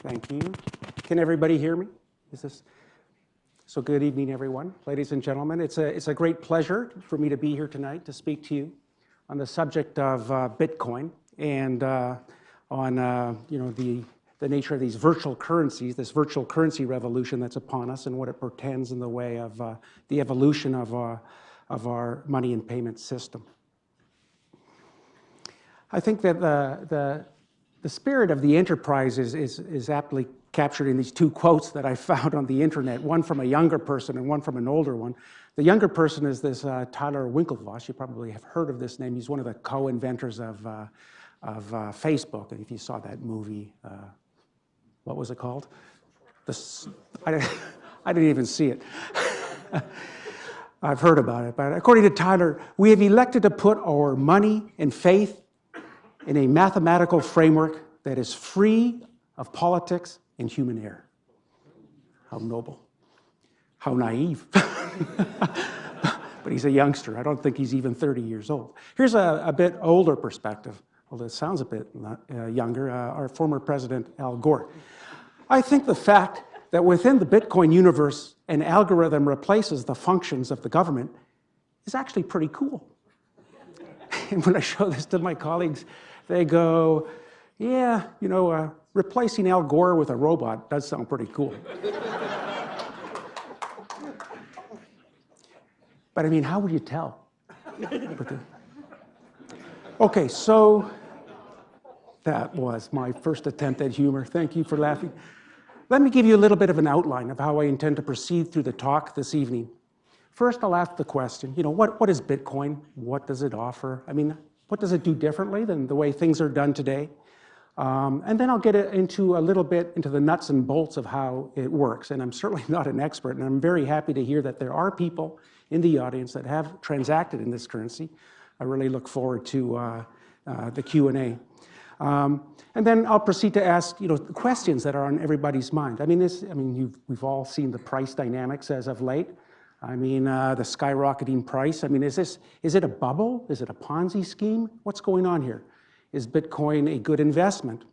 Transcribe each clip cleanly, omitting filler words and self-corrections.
Thank you. Can everybody hear me? So good evening, everyone. Ladies and gentlemen, it's a great pleasure for me to be here tonight to speak to you on the subject of Bitcoin and on the nature of these virtual currencies, this virtual currency revolution that's upon us and what it portends in the way of the evolution of our money and payment system. I think that the spirit of the enterprise is aptly captured in these two quotes that I found on the internet, one from a younger person and one from an older one. The younger person is this Tyler Winklevoss. You probably have heard of this name. He's one of the co-inventors of Facebook. And if you saw that movie, what was it called? I didn't even see it. I've heard about it. But according to Tyler, we have elected to put our money and faith in a mathematical framework that is free of politics and human error. How noble. How naive. But he's a youngster. I don't think he's even 30 years old. Here's a bit older perspective, although it sounds a bit younger, our former president, Al Gore. I think the fact that within the Bitcoin universe, an algorithm replaces the functions of the government is actually pretty cool. And when I show this to my colleagues, they go, yeah, replacing Al Gore with a robot does sound pretty cool. But I mean, how would you tell? Okay, so that was my first attempt at humor. Thank you for laughing. Let me give you a little bit of an outline of how I intend to proceed through the talk this evening. First, I'll ask the question, what is Bitcoin? What does it offer? I mean, what does it do differently than the way things are done today? And then I'll get into a little bit into the nuts and bolts of how it works. And I'm certainly not an expert, and I'm very happy to hear that there are people in the audience that have transacted in this currency. I really look forward to the Q&A. And then I'll proceed to ask, questions that are on everybody's mind. We've all seen the price dynamics as of late. The skyrocketing price. Is it a bubble? Is it a Ponzi scheme? What's going on here? Is Bitcoin a good investment?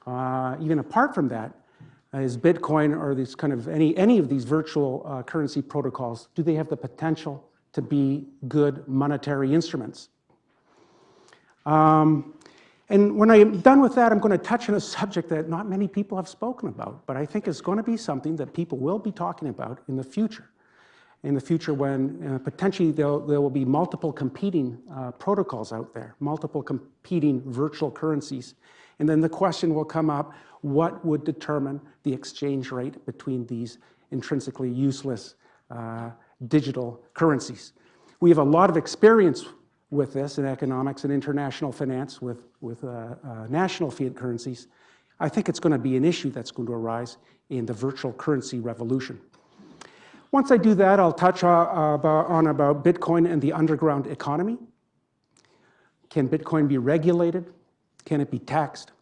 Even apart from that, is Bitcoin or these kind of any of these virtual currency protocols, do they have the potential to be good monetary instruments? And when I'm done with that, I'm going to touch on a subject that not many people have spoken about, but I think is going to be something that people will be talking about in the future. In the future when potentially there will be multiple competing protocols out there, multiple competing virtual currencies. And then the question will come up, what would determine the exchange rate between these intrinsically useless digital currencies? We have a lot of experience with this in economics and international finance with national fiat currencies. I think it's going to be an issue that's going to arise in the virtual currency revolution. Once I do that, I'll touch about Bitcoin and the underground economy. Can Bitcoin be regulated? Can it be taxed?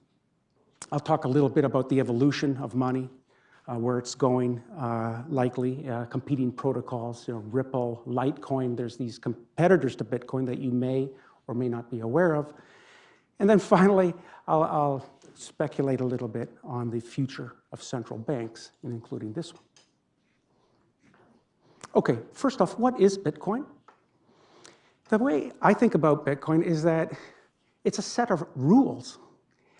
I'll talk a little bit about the evolution of money, where it's going, likely, competing protocols, Ripple, Litecoin. There's these competitors to Bitcoin that you may or may not be aware of. And then finally, I'll speculate a little bit on the future of central banks, and including this one. Okay, first off, what is Bitcoin? The way I think about Bitcoin is that it's a set of rules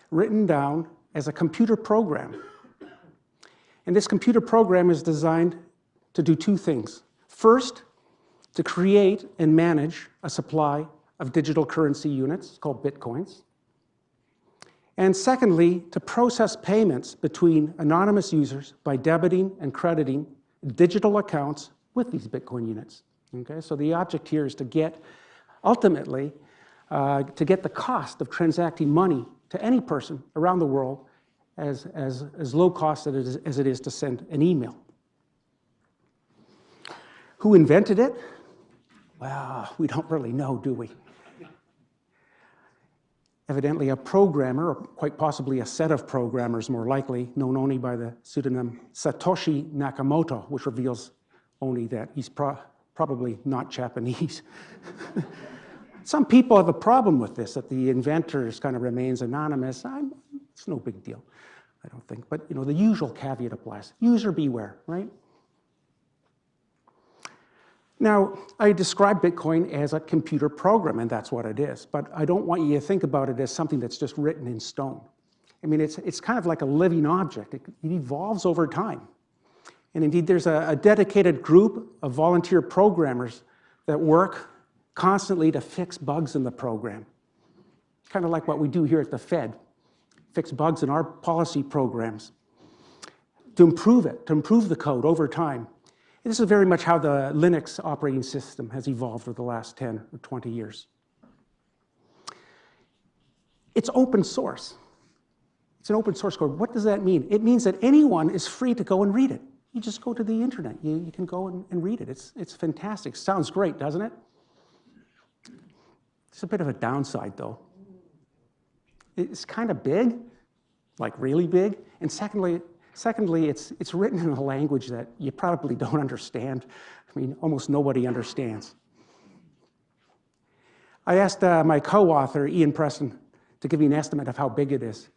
written down as a computer program. And this computer program is designed to do two things. First, to create and manage a supply of digital currency units called Bitcoins. And secondly, to process payments between anonymous users by debiting and crediting digital accounts with these Bitcoin units. Okay, so the object here is to get, ultimately, to get the cost of transacting money to any person around the world as low cost as it is to send an email. Who invented it? Well, we don't really know, do we? Evidently a programmer, or quite possibly a set of programmers more likely, known only by the pseudonym Satoshi Nakamoto, which reveals only that he's probably not Japanese. Some people have a problem with this, that the inventor kind of remains anonymous. It's no big deal. I don't think, but the usual caveat applies. User beware, right? Now, I describe Bitcoin as a computer program, and that's what it is, but I don't want you to think about it as something that's just written in stone. I mean, it's kind of like a living object. It evolves over time. And indeed, there's a dedicated group of volunteer programmers that work constantly to fix bugs in the program. Kind of like what we do here at the Fed, fix bugs in our policy programs, to improve it, to improve the code over time. And this is very much how the Linux operating system has evolved over the last 10 or 20 years. It's open source. It's an open source code. What does that mean? It means that anyone is free to go and read it. You just go to the internet. You can go and read it. It's fantastic. Sounds great, doesn't it? It's a bit of a downside, though. It's kind of big, like really big. And secondly, it's written in a language that you probably don't understand. I mean, almost nobody understands. I asked my co-author, Ian Preston, to give me an estimate of how big it is.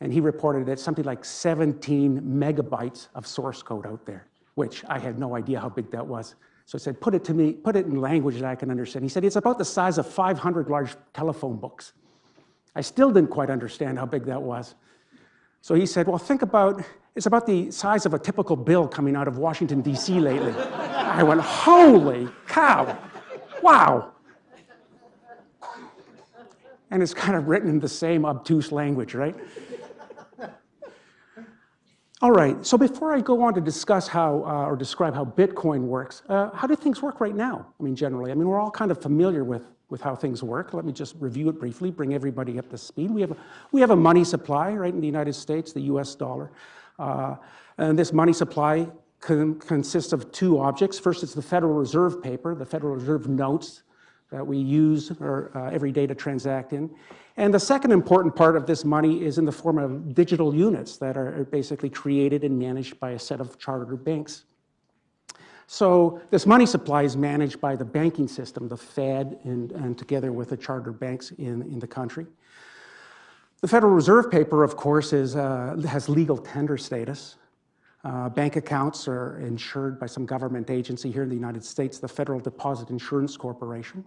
And he reported that something like 17 megabytes of source code out there, which I had no idea how big that was. So I said, put it to me, put it in language that I can understand. He said, it's about the size of 500 large telephone books. I still didn't quite understand how big that was. So he said, well, think about, it's about the size of a typical bill coming out of Washington, D.C. lately. I went, holy cow, wow. And it's kind of written in the same obtuse language, right? All right, so before I go on to discuss how, or describe how Bitcoin works, how do things work right now? I mean, generally, we're all kind of familiar with how things work. Let me just review it briefly, bring everybody up to speed. We have a money supply, right, in the United States, the US dollar. And this money supply consists of two objects. First, it's the Federal Reserve paper, the Federal Reserve notes that we use every day to transact in. And the second important part of this money is in the form of digital units that are basically created and managed by a set of chartered banks. So this money supply is managed by the banking system, the Fed, and together with the chartered banks in the country. The Federal Reserve paper, of course, has legal tender status. Bank accounts are insured by some government agency here in the United States, the Federal Deposit Insurance Corporation.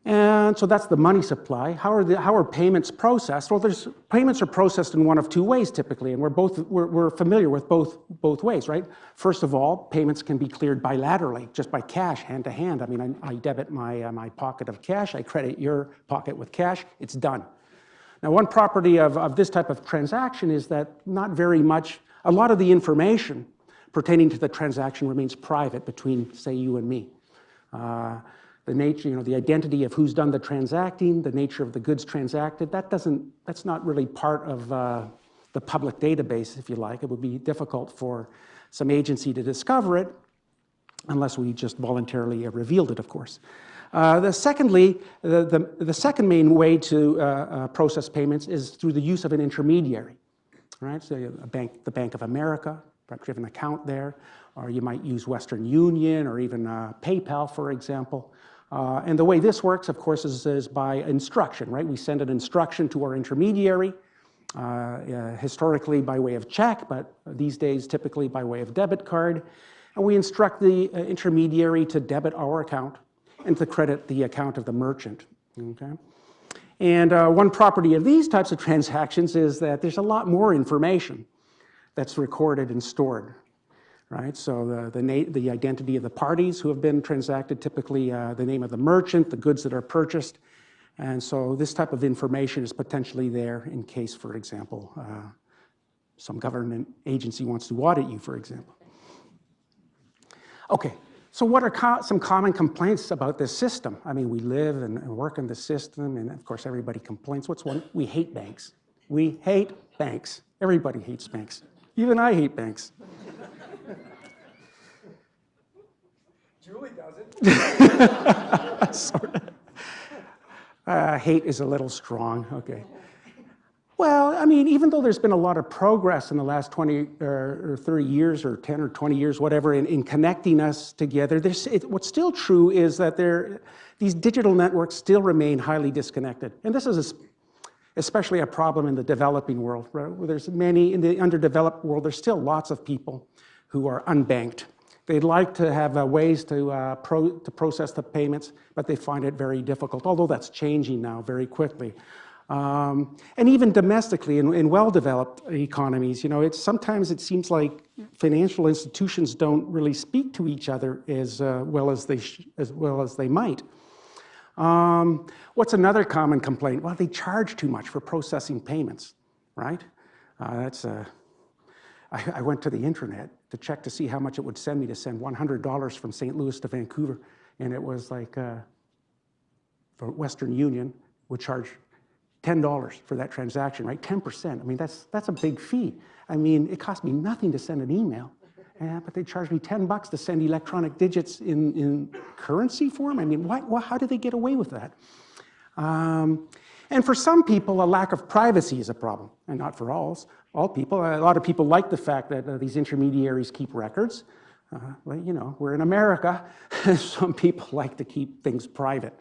And so that's the money supply. How are payments processed? Well, payments are processed in one of two ways typically, and we're familiar with both ways, right? First of all, payments can be cleared bilaterally, just by cash, hand to hand. I mean, I debit my pocket of cash, I credit your pocket with cash, it's done. Now, one property of this type of transaction is that a lot of the information pertaining to the transaction remains private between, say, you and me. The nature, the identity of who's done the transacting, the nature of the goods transacted, that's not really part of the public database, if you like. It would be difficult for some agency to discover it unless we just voluntarily revealed it, of course. The second main way to process payments is through the use of an intermediary, right? So the Bank of America, perhaps you have an account there, or you might use Western Union or even PayPal, for example. And the way this works, of course, is by instruction, right? We send an instruction to our intermediary, historically by way of check, but these days typically by way of debit card. And we instruct the intermediary to debit our account and to credit the account of the merchant, okay? And one property of these types of transactions is that there's a lot more information that's recorded and stored, right? So the identity of the parties who have been transacted, typically the name of the merchant, the goods that are purchased. And so this type of information is potentially there in case, for example, some government agency wants to audit you, for example. Okay, so what are some common complaints about this system? I mean, we live and work in the system, and of course everybody complains. What's one? We hate banks. We hate banks. Everybody hates banks. Even I hate banks. Julie doesn't. Hate is a little strong, okay. Well, I mean, even though there's been a lot of progress in the last 20 or 30 years or 10 or 20 years, whatever, in connecting us together, what's still true is that these digital networks still remain highly disconnected. And this is especially a problem in the developing world. Right? Where there's many, in the underdeveloped world, there's still lots of people who are unbanked. They'd like to have ways to process the payments, but they find it very difficult, although that's changing now very quickly. And even domestically, in well-developed economies, you know, sometimes it seems like financial institutions don't really speak to each other as well as they might. What's another common complaint? Well, they charge too much for processing payments, right? I went to the internet to check to see how much it would send me to send $100 from St. Louis to Vancouver, and it was like, for Western Union, would charge $10 for that transaction, right? 10%. I mean, that's a big fee. I mean, it cost me nothing to send an email, but they charged me $10 to send electronic digits in currency form. I mean, how do they get away with that? And for some people, a lack of privacy is a problem, and not for all people. A lot of people like the fact that these intermediaries keep records. Well, you know, we're in America. Some people like to keep things private.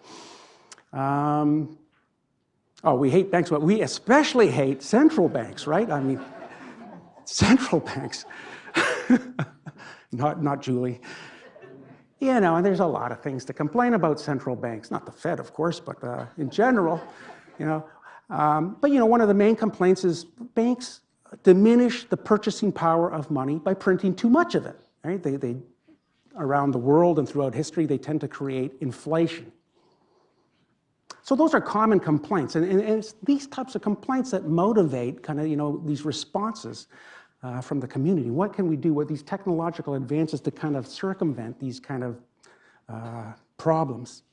Oh, we hate banks, but we especially hate central banks, right? I mean, central banks. Not Julie. You know, and there's a lot of things to complain about central banks. Not the Fed, of course, but in general, you know. But, you know, one of the main complaints is banks diminish the purchasing power of money by printing too much of it, right? They around the world and throughout history, they tend to create inflation. So those are common complaints, and it's these types of complaints that motivate kind of, you know, these responses from the community. What can we do with these technological advances to kind of circumvent these kind of problems?